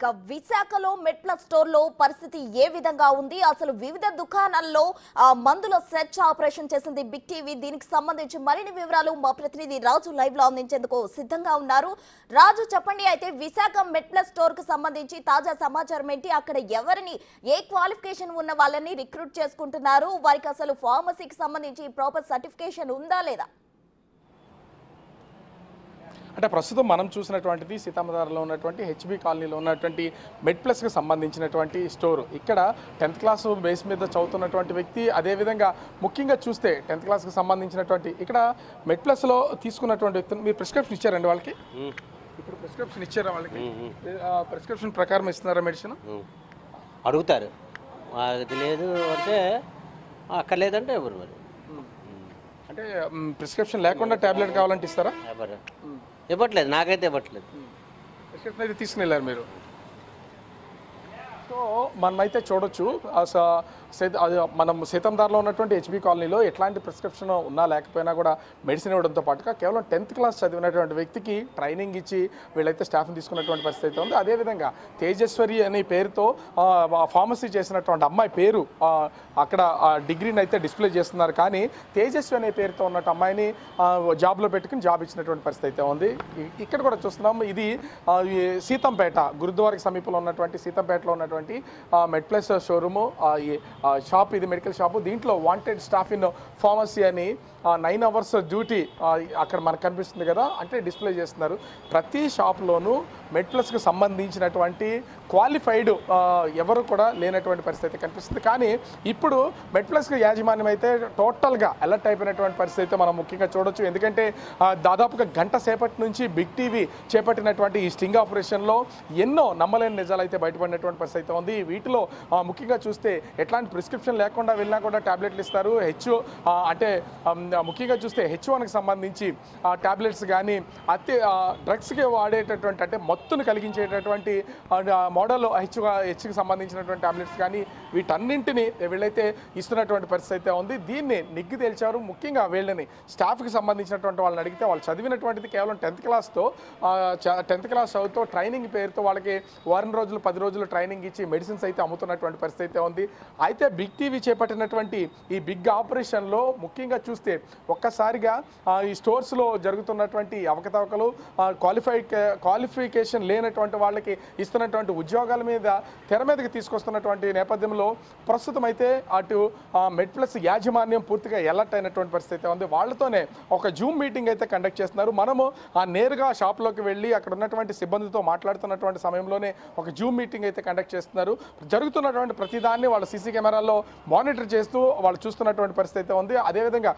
ఇక విశాఖలో మెట్ప్లస్ స్టోర్లో పరిస్థితి ఏ విధంగా ఉంది? అసలు వివిధ దుకాణాల్లో మందుల సెర్చ్ ఆపరేషన్ చేసింది బిగ్ టీవీ. దీనికి సంబంధించి మరిన్ని వివరాలు మా ప్రతినిధి రాజు లైవ్ లో అందించేందుకు సిద్ధంగా ఉన్నారు. రాజు, చెప్పండి. అయితే విశాఖ మెట్ప్లస్ స్టోర్ కు సంబంధించి తాజా సమాచారం ఏంటి? అక్కడ ఎవరిని, ఏ క్వాలిఫికేషన్ ఉన్న వాళ్ళని రిక్రూట్ చేసుకుంటున్నారు? వారికి అసలు ఫార్మసీకి సంబంధించి ప్రాపర్ సర్టిఫికేషన్ ఉందా లేదా? అంటే ప్రస్తుతం మనం చూసినటువంటిది సీతామధారలో ఉన్నటువంటి హెచ్బి కాలనీలో ఉన్నటువంటి మెడ్ప్లస్కి సంబంధించినటువంటి స్టోరు. ఇక్కడ 10th క్లాస్ బేస్ మీద చదువుతున్నటువంటి వ్యక్తి, అదేవిధంగా ముఖ్యంగా చూస్తే 10th క్లాస్కి సంబంధించినటువంటి ఇక్కడ మెడ్ప్లస్లో తీసుకున్నటువంటి వ్యక్తులు మీరు ప్రిస్క్రిప్షన్ ఇచ్చారండి వాళ్ళకి? ఇప్పుడు ప్రిస్క్రిప్షన్ ఇచ్చారా వాళ్ళకి? ప్రిస్క్రిప్షన్ ప్రకారం ఇస్తున్నారా మెడిసిన్? అడుగుతారు, అది లేదు అంటే అక్కర్లేదంటే ఎవరు మరి. అంటే ప్రిస్క్రిప్షన్ లేకుండా ట్యాబ్లెట్ కావాలంటే ఇస్తారా? ఇవ్వట్లేదు, నాకైతే ఇవ్వట్లేదు. ప్రిస్క్రిప్షన్ అయితే తీసుకుని వెళ్ళారు మీరు. సో మనమైతే చూడొచ్చు మనం సీతందార్లో ఉన్నటువంటి హెచ్బి కాలనీలో ఎట్లాంటి ప్రిస్క్రిప్షన్ ఉన్నా లేకపోయినా కూడా మెడిసిన్ ఇవ్వడంతో పాటుగా కేవలం 10th క్లాస్ చదివినటువంటి వ్యక్తికి ట్రైనింగ్ ఇచ్చి వీళ్ళైతే స్టాఫ్ని తీసుకున్నటువంటి పరిస్థితి అయితే ఉంది. అదేవిధంగా తేజస్వరి అనే పేరుతో ఫార్మసీ చేసినటువంటి అమ్మాయి పేరు అక్కడ డిగ్రీని అయితే డిస్ప్లే చేస్తున్నారు. కానీ తేజస్వి అనే పేరుతో ఉన్నట్టు అమ్మాయిని జాబ్లో పెట్టుకుని జాబ్ ఇచ్చినటువంటి పరిస్థితి అయితే ఉంది. ఇక్కడ కూడా చూస్తున్నాం, ఇది సీతంపేట గురుద్వారాకి సమీపంలో ఉన్నటువంటి సీతంపేటలో ఉన్నటువంటి మెడ్ప్లస్ షోరూము షాప్. ఇది మెడికల్ షాపు. దీంట్లో వాంటెడ్ స్టాఫ్ ఇన్ ఫార్మసీ అని 9 hours డ్యూటీ అక్కడ మనకు కనిపిస్తుంది కదా, అంటే డిస్ప్లే చేస్తున్నారు. ప్రతి షాప్లోనూ మెడ్ప్లస్కి సంబంధించినటువంటి క్వాలిఫైడ్ ఎవరు కూడా లేనటువంటి పరిస్థితి కనిపిస్తుంది. కానీ ఇప్పుడు మెడ్ప్లస్కి యాజమాన్యం అయితే టోటల్గా అలర్ట్ అయిపోయినటువంటి పరిస్థితి అయితే మనం ముఖ్యంగా చూడొచ్చు. ఎందుకంటే దాదాపుగా గంట సేపటి నుంచి బిగ్ టీవీ చేపట్టినటువంటి ఈ స్టింగ్ ఆపరేషన్లో ఎన్నో నమ్మలేని నిజాలు అయితే బయటపడినటువంటి పరిస్థితి అయితే ఉంది. వీటిలో ముఖ్యంగా చూస్తే ఎట్లాంటి ప్రిస్క్రిప్షన్ లేకుండా వెళ్ళినా కూడా ట్యాబ్లెట్లు ఇస్తారు. అంటే ముఖ్యంగా చూస్తే H1కి సంబంధించి ట్యాబ్లెట్స్ కానీ డ్రగ్స్కి వాడేటటువంటి అంటే మత్తును కలిగించేటటువంటి మోడల్ హెచ్కి సంబంధించినటువంటి ట్యాబ్లెట్స్ కానీ వీటన్నింటినీ వీళ్ళైతే ఇస్తున్నటువంటి పరిస్థితి అయితే ఉంది. దీన్ని నిగ్గు తేల్చారు. ముఖ్యంగా వీళ్ళని స్టాఫ్కి సంబంధించినటువంటి వాళ్ళని అడిగితే వాళ్ళు చదివినటువంటిది కేవలం 10th క్లాస్తో 10th క్లాస్ చదువుతో ట్రైనింగ్ పేరుతో వాళ్ళకి వారం రోజులు 10 రోజులు ట్రైనింగ్ ఇచ్చి మెడిసిన్స్ అయితే అమ్ముతున్నటువంటి పరిస్థితి అయితే ఉంది. అయితే బిగ్ టీవీ చేపట్టినటువంటి ఈ బిగ్ ఆపరేషన్లో ముఖ్యంగా చూస్తే ఒక్కసారిగా ఈ స్టోర్స్లో జరుగుతున్నటువంటి అవకతవకలు, క్వాలిఫికేషన్ లేనటువంటి వాళ్ళకి ఇస్తున్నటువంటి ఉద్యోగాల మీద తెర మీదకి తీసుకొస్తున్నటువంటి నేపథ్యంలో ప్రస్తుతం అయితే అటు మెడ్ప్లస్ యాజమాన్యం పూర్తిగా అలర్ట్ అయినటువంటి పరిస్థితి ఉంది. వాళ్ళతోనే ఒక జూమ్ మీటింగ్ అయితే కండక్ట్ చేస్తున్నారు. మనము నేరుగా షాప్లోకి వెళ్ళి అక్కడ ఉన్నటువంటి సిబ్బందితో మాట్లాడుతున్నటువంటి సమయంలోనే ఒక జూమ్ మీటింగ్ అయితే కండక్ట్ చేస్తున్నారు. జరుగుతున్నటువంటి ప్రతిదాన్ని వాళ్ళ సీసీ కెమెరాల్లో మానిటర్ చేస్తూ వాళ్ళు చూస్తున్నటువంటి పరిస్థితి ఉంది. అదేవిధంగా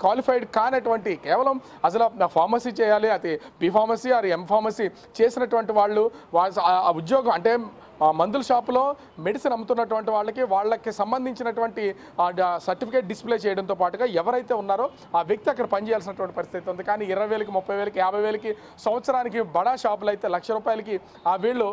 క్వాలిఫైడ్ కానటువంటి కేవలం అసలు ఫార్మసీ చేయాలి, అది B pharmacy or M pharmacy చేసినటువంటి వాళ్ళు ఆ ఉద్యోగం అంటే మందుల షాపులో మెడిసిన్ అమ్ముతున్నటువంటి వాళ్ళకి సంబంధించినటువంటి సర్టిఫికేట్ డిస్ప్లే చేయడంతో పాటుగా ఎవరైతే ఉన్నారో ఆ వ్యక్తి అక్కడ పనిచేయాల్సినటువంటి పరిస్థితి ఉంది. కానీ 20,000, 30,000, 50,000 సంవత్సరానికి బడా షాపులు అయితే ₹1,00,000 వీళ్ళు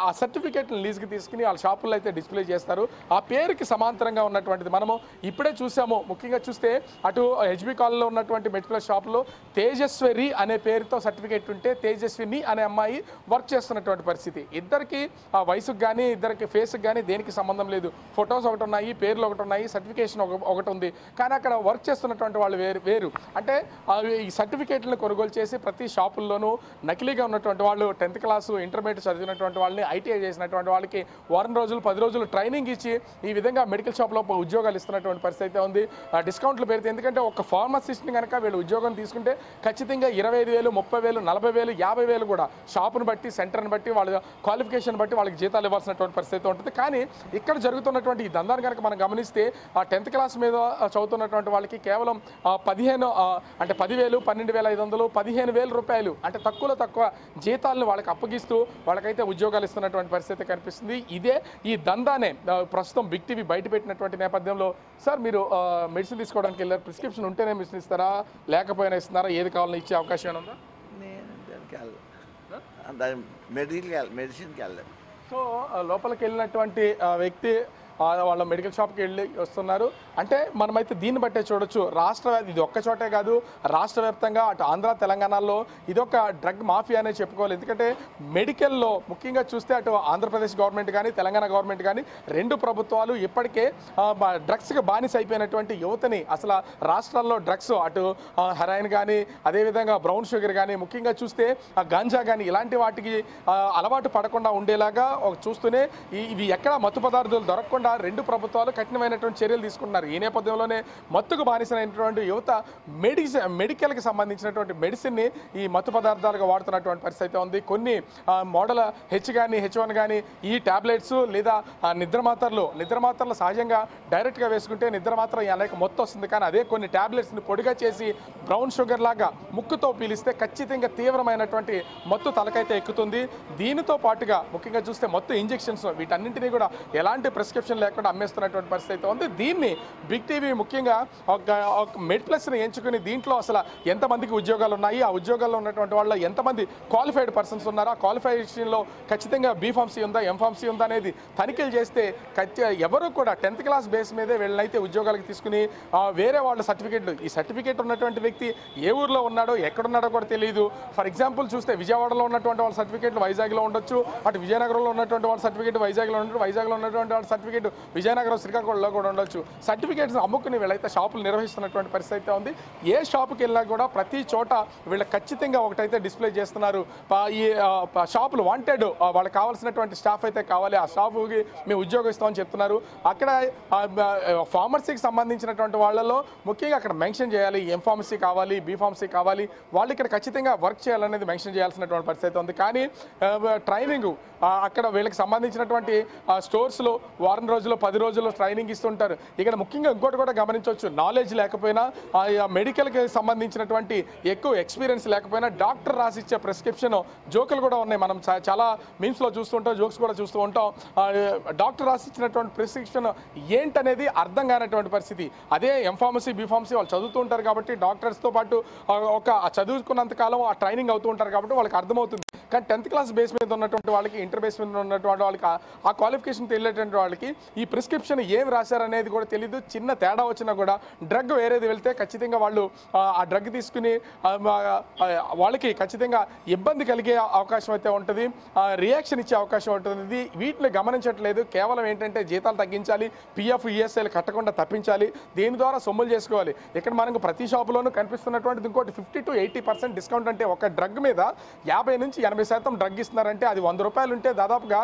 ఆ సర్టిఫికేట్ని లీజ్కి తీసుకుని వాళ్ళ షాపుల్లో అయితే డిస్ప్లే చేస్తారు. ఆ పేరుకి సమాంతరంగా ఉన్నటువంటిది మనము ఇప్పుడే చూసాము. ముఖ్యంగా చూస్తే అటు హెచ్బి కాలనీలో ఉన్నటువంటి మెడికల్ షాపులో తేజస్వరి అనే పేరుతో సర్టిఫికేట్ ఉంటే తేజస్విని అనే అమ్మాయి వర్క్ చేస్తున్నటువంటి పరిస్థితి. ఇద్దరికి ఆ వయసు కానీ ఇద్దరికి ఫేస్కి కానీ దేనికి సంబంధం లేదు. ఫొటోస్ ఒకటి ఉన్నాయి, పేర్లు ఒకటి ఉన్నాయి, సర్టిఫికేషన్ ఒకటి ఉంది. కానీ అక్కడ వర్క్ చేస్తున్నటువంటి వాళ్ళు వేరు. అంటే ఈ సర్టిఫికేట్లను కొనుగోలు చేసి ప్రతి షాపుల్లోనూ నకిలీగా ఉన్నటువంటి వాళ్ళు 10th క్లాసు ఇంటర్మీడియట్ చదివినటువంటి వాళ్ళని, ఐటీఐ చేసినటువంటి వాళ్ళకి వారం రోజులు 10 రోజులు ట్రైనింగ్ ఇచ్చి ఈ విధంగా మెడికల్ షాప్లో ఉద్యోగాలు ఇస్తున్నటువంటి పరిస్థితి అయితే ఉంది. డిస్కౌంట్లు పెడితే ఎందుకంటే ఒక ఫార్మసిస్ట్ని కనుక వీళ్ళు ఉద్యోగం తీసుకుంటే ఖచ్చితంగా 25,000, 30,000, 40,000, 50,000 కూడా షాపును బట్టి, సెంటర్ని బట్టి, వాళ్ళ క్వాలిఫికేషన్ బట్టి వాళ్ళకి జీతాలు ఇవ్వాల్సినటువంటి పరిస్థితి ఉంటుంది. కానీ ఇక్కడ జరుగుతున్నటువంటి ఈ దందాన్ని కనుక మనం గమనిస్తే ఆ 10th క్లాస్ మీద చదువుతున్నటువంటి వాళ్ళకి కేవలం 10,000 అంటే 10,000, 12,500, ₹15,000 అంటే తక్కువ జీతాలను వాళ్ళకి అప్పగిస్తూ వాళ్ళకైతే ఉద్యోగాలు ఇస్తున్నటువంటి పరిస్థితి కనిపిస్తుంది. ఇదే ఈ దందానే ప్రస్తుతం బిగ్ టీవీ బయట పెట్టినటువంటి నేపథ్యంలో సార్ మీరు మెడిసిన్ తీసుకోవడానికి వెళ్ళారు, ప్రిస్క్రిప్షన్ ఉంటేనే మెడిసిన్ ఇస్తారా లేకపోయినా ఇస్తున్నారా, ఏది కావాలని ఇచ్చే అవకాశం ఏమైనా ఉందా? మెడిసిన్కి వెళ్ళాను. సో లోపలికి వెళ్ళినటువంటి వ్యక్తి వాళ్ళ మెడికల్ షాప్కి వెళ్ళి వస్తున్నారు. అంటే మనమైతే దీన్ని బట్టే చూడొచ్చు ఇది ఒక్క చోటే కాదు, రాష్ట్ర వ్యాప్తంగా అటు ఆంధ్ర తెలంగాణలో ఇదొక డ్రగ్ మాఫియా అనే చెప్పుకోవాలి. ఎందుకంటే మెడికల్లో ముఖ్యంగా చూస్తే అటు ఆంధ్రప్రదేశ్ గవర్నమెంట్ కానీ తెలంగాణ గవర్నమెంట్ కానీ రెండు ప్రభుత్వాలు ఇప్పటికే డ్రగ్స్కి బానిస అయిపోయినటువంటి యువతని అసలు రాష్ట్రాల్లో డ్రగ్స్ అటు హెరాయిన్ కానీ అదేవిధంగా బ్రౌన్ షుగర్ కానీ ముఖ్యంగా చూస్తే గాంజా కానీ ఇలాంటి వాటికి అలవాటు పడకుండా ఉండేలాగా చూస్తూనే ఇవి ఎక్కడ మత్తు పదార్థాలు దొరకకుండా రెండు ప్రభుత్వాలు కఠినమైనటువంటి చర్యలు తీసుకుంటున్నారు. ఈ నేపథ్యంలోనే మత్తుకు బానిసైనటువంటి యువత మెడికల్కి సంబంధించినటువంటి మెడిసిన్ని ఈ మత్తు పదార్థాలుగా వాడుతున్నటువంటి పరిస్థితి ఉంది. కొన్ని మోడల్ H1 కానీ ఈ టాబ్లెట్స్ లేదా నిద్ర మాత్రలు సహజంగా డైరెక్ట్గా వేసుకుంటే నిద్ర మాత్రం అనేక మొత్తం వస్తుంది. కానీ అదే కొన్ని టాబ్లెట్స్ని పొడిగా చేసి బ్రౌన్ షుగర్ లాగా ముక్కుతో పీలిస్తే ఖచ్చితంగా తీవ్రమైనటువంటి మత్తు తలకైతే ఎక్కుతుంది. దీనితో పాటుగా ముఖ్యంగా చూస్తే మొత్తం ఇంజెక్షన్స్ వీటన్నింటినీ కూడా ఎలాంటి ప్రిస్క్రిప్షన్ లేకుండా అమ్మేస్తున్నటువంటి పరిస్థితి ఉంది. దీన్ని బిగ్ టీవీ ముఖ్యంగా ఒక మెడ్ప్లస్ని ఎంచుకుని దీంట్లో అసలు ఎంతమందికి ఉద్యోగాలు ఉన్నాయి, ఆ ఉద్యోగాల్లో ఉన్నటువంటి వాళ్ళ ఎంతమంది క్వాలిఫైడ్ పర్సన్స్ ఉన్నారో ఆ క్వాలిఫికేషన్లో ఖచ్చితంగా బీఫార్మసీ ఉందా ఎంఫార్మసీ ఉందా అనేది తనిఖీలు చేస్తే ఎవరు కూడా 10th క్లాస్ బేస్ మీదే వీళ్ళనైతే ఉద్యోగాలకు తీసుకుని వేరే వాళ్ళ ఈ సర్టిఫికేట్ ఉన్నటువంటి వ్యక్తి ఏ ఊర్లో ఉన్నాడో ఎక్కడున్నాడో కూడా తెలియదు. ఫర్ ఎగ్జాంపుల్ చూస్తే విజయవాడలో ఉన్నటువంటి వాళ్ళ సర్టిఫికేట్లు వైజాగ్లో ఉండొచ్చు, అటు విజయనగరంలో ఉన్నటువంటి వాళ్ళ సర్టిఫికేట్ వైజాగ్లో ఉన్నటువంటి వాళ్ళ సర్టిఫికేట్ విజయనగరం శ్రీకాకుళంలో కూడా ఉండొచ్చు. సర్టిఫికేట్స్ అమ్ముకుని వీళ్ళైతే షాపులు నిర్వహిస్తున్నటువంటి పరిస్థితి ఉంది. ఏ షాపుకి వెళ్ళినా కూడా ప్రతి చోట వీళ్ళు ఖచ్చితంగా ఒకటైతే డిస్ప్లే చేస్తున్నారు. ఈ షాపులు వాంటెడ్, వాళ్ళకి కావాల్సినటువంటి స్టాఫ్ అయితే కావాలి, ఆ స్టాఫ్కి మేము ఉద్యోగం ఇస్తామని చెప్తున్నారు. అక్కడ ఫార్మసీకి సంబంధించినటువంటి వాళ్ళలో ముఖ్యంగా అక్కడ మెన్షన్ చేయాలి ఎంఫార్మసీ కావాలి, బీఫార్మసీ కావాలి, వాళ్ళు ఇక్కడ ఖచ్చితంగా వర్క్ చేయాలనేది మెన్షన్ చేయాల్సినటువంటి పరిస్థితి ఉంది. కానీ ట్రైనింగ్ అక్కడ వీళ్ళకి సంబంధించినటువంటి స్టోర్స్లో వారం రోజులు 10 రోజుల్లో ట్రైనింగ్ ఇస్తుంటారు. ఇక్కడ ముఖ్యంగా ఇంకోటి కూడా గమనించవచ్చు, నాలెడ్జ్ లేకపోయినా మెడికల్కి సంబంధించినటువంటి ఎక్కువ ఎక్స్పీరియన్స్ లేకపోయినా డాక్టర్ రాసిచ్చే ప్రిస్క్రిప్షన్ జోకులు కూడా ఉన్నాయి. మనం చాలా మీమ్స్లో చూస్తుంటాం, జోక్స్ కూడా చూస్తూ ఉంటాం. డాక్టర్ రాసిచ్చినటువంటి ప్రిస్క్రిప్షన్ ఏంటనేది అర్థం కానటువంటి పరిస్థితి. అదే ఎంఫార్మసీ బీఫార్మసీ వాళ్ళు చదువుతూ ఉంటారు కాబట్టి డాక్టర్స్తో పాటు ఒక చదువుకున్నంతకాలం ఆ ట్రైనింగ్ అవుతూ ఉంటారు కాబట్టి వాళ్ళకి అర్థమవుతుంది. కానీ 10th క్లాస్ బేస్ మీద ఉన్నటువంటి వాళ్ళకి, ఇంటర్ బేస్ మీద ఉన్నటువంటి వాళ్ళకి, ఆ క్వాలిఫికేషన్ తెలియటువంటి వాళ్ళకి ఈ ప్రిస్క్రిప్షన్ ఏం రాశారనేది కూడా తెలియదు. చిన్న తేడా వచ్చినా కూడా డ్రగ్ వేరేది వెళ్తే ఖచ్చితంగా వాళ్ళు ఆ డ్రగ్ తీసుకుని వాళ్ళకి ఖచ్చితంగా ఇబ్బంది కలిగే అవకాశం అయితే ఉంటుంది, రియాక్షన్ ఇచ్చే అవకాశం ఉంటుంది. వీటిని గమనించట్లేదు. కేవలం ఏంటంటే జీతాలు తగ్గించాలి, PF ESIలు కట్టకుండా తప్పించాలి, దీని ద్వారా సొమ్ములు చేసుకోవాలి. ఇక్కడ మనకు ప్రతి షాపులోనూ కనిపిస్తున్నటువంటిది ఇంకోటి 50 to 80% డిస్కౌంట్. అంటే ఒక డ్రగ్ మీద 50 నుంచి 80% డ్రగ్ ఇస్తున్నారంటే అది 100 రూపాయలు ఉంటే దాదాపుగా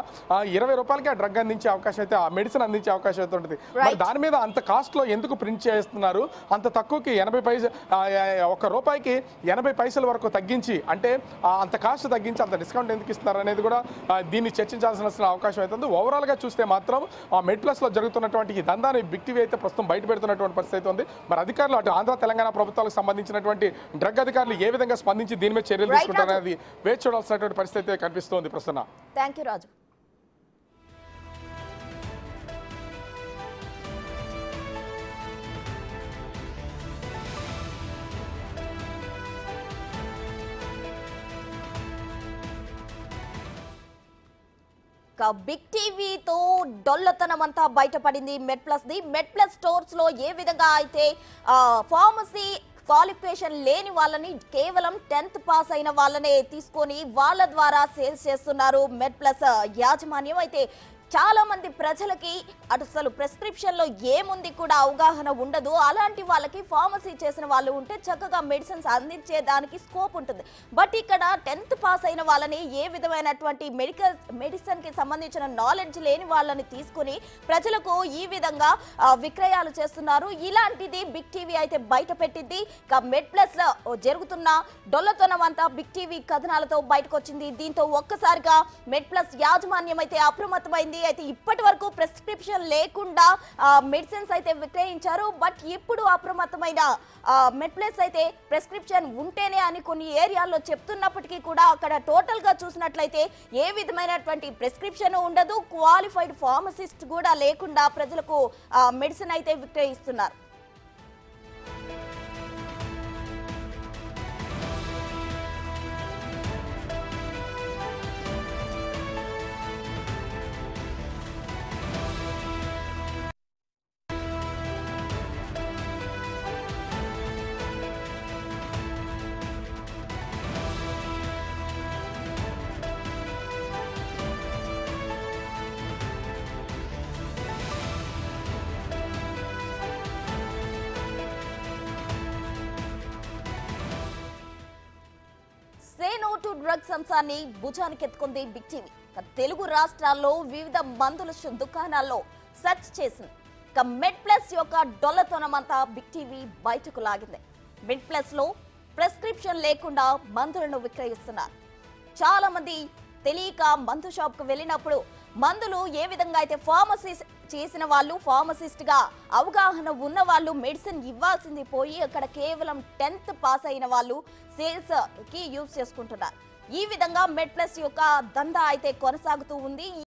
20 రూపాయలకి ఆ డ్రగ్ అందించే అవకాశం అయితే, ఆ మెడిసిన్ అందించే అవకాశం అయితే ఉంటుంది. మరి దాని మీద అంత కాస్ట్లో ఎందుకు ప్రింట్ చేస్తున్నారు? అంత తక్కువకి 80 పైసలు, 1 రూపాయికి 80 పైసల వరకు తగ్గించి, అంటే అంత కాస్ట్ తగ్గించి అంత డిస్కౌంట్ ఎందుకు ఇస్తున్నారు అనేది కూడా దీన్ని చర్చించాల్సిన అవకాశం అవుతుంది. ఓవరాల్గా చూస్తే మాత్రం మెడ్ప్లస్లో జరుగుతున్నటువంటి ఈ దందాన్ని బిగ్ టీవీ అయితే ప్రస్తుతం బయట పెడుతున్నటువంటి పరిస్థితి ఉంది. మరి అధికారులు అటు ఆంధ్ర తెలంగాణ ప్రభుత్వాలకు సంబంధించినటువంటి డ్రగ్ అధికారులు ఏ విధంగా స్పందించి దీని మీద చర్యలు తీసుకుంటారు అనేది వేచి చూడాల్సినటువంటి పరిస్థితి కనిపిస్తోంది ప్రస్తుతం. Thank you Raju. బిగ్ టీవీతో డొల్లతనం అంతా బయటపడింది మెడ్ప్లస్ స్టోర్స్ లో ఏ విధంగా అయితే ఫార్మసీ క్వాలిఫికేషన్ లేని వాళ్ళని కేవలం 10th పాస్ అయిన వాళ్ళనే తీసుకొని వాళ్ళ ద్వారా సేల్స్ చేస్తున్నారు మెడ్ప్లస్ యాజమాన్యం. అయితే చాలా మంది ప్రజలకి అసలు ప్రిస్క్రిప్షన్ లో ఏముంది కూడా అవగాహన ఉండదు. అలాంటి వాళ్ళకి ఫార్మసీ చేసిన వాళ్ళు ఉంటే చక్కగా మెడిసిన్స్ అందించేదానికి స్కోప్ ఉంటుంది. బట్ ఇక్కడ 10th పాస్ అయిన వాళ్ళని ఏ విధమైనటువంటి మెడిసిన్ కి సంబంధించిన నాలెడ్జ్ లేని వాళ్ళని తీసుకుని ప్రజలకు ఈ విధంగా విక్రయాలు చేస్తున్నారు. ఇలాంటిది బిగ్ టీవీ అయితే బయట పెట్టింది. మెడ్ప్లస్ లో జరుగుతున్న డొల్లతనం అంతా బిగ్ టీవీ కథనాలతో బయటకు వచ్చింది. దీంతో ఒక్కసారిగా మెడ్ప్లస్ యాజమాన్యం అయితే అప్రమత్తమైంది. అయితే ఇప్పటి వరకు ప్రిస్క్రిప్షన్ లేకుండా మెడిసిన్స్ అయితే విక్రయించారు. బట్ ఇప్పుడు అప్రమత్తమైన మెడ్ప్లస్ అయితే ప్రిస్క్రిప్షన్ ఉంటేనే అని కొన్ని ఏరియాల్లో చెప్తున్నప్పటికీ కూడా అక్కడ టోటల్ గా చూసినట్లయితే ఏ విధమైనటువంటి ప్రిస్క్రిప్షన్ ఉండదు, క్వాలిఫైడ్ ఫార్మసిస్ట్ కూడా లేకుండా ప్రజలకు మెడిసిన్ అయితే విక్రయిస్తున్నారు. సే నో టు డ్రగ్స్ అంశాన్ని భుజానికి ఎత్తుకుంది బిగ్ టీవీ. తెలుగు రాష్ట్రాల్లో వివిధ మందుల దుకాణాల్లో సెర్చ్ చేసింది. మెడ్ ప్లస్ యొక్క డొల్లతనమంతా బిగ్ టీవీ బయటకు లాగింది. మెడ్ ప్లస్ లో ప్రిస్క్రిప్షన్ లేకుండా మందులను విక్రయిస్తున్నారు. చాలా మంది తెలియక మందు షాప్ కు వెళ్ళినప్పుడు మందులు ఏ విధంగా అయితే ఫార్మసిస్ట్ చేసిన వాళ్ళు, ఫార్మసిస్ట్ గా అవగాహన ఉన్న వాళ్ళు మెడిసిన్ ఇవ్వాల్సింది పోయి అక్కడ కేవలం 10th పాస్ అయిన వాళ్ళు సేల్స్ కి యూజ్ చేసుకుంటున్నారు. ఈ విధంగా మెడ్ ప్లస్ యొక్క దందా అయితే కొనసాగుతూ ఉంది.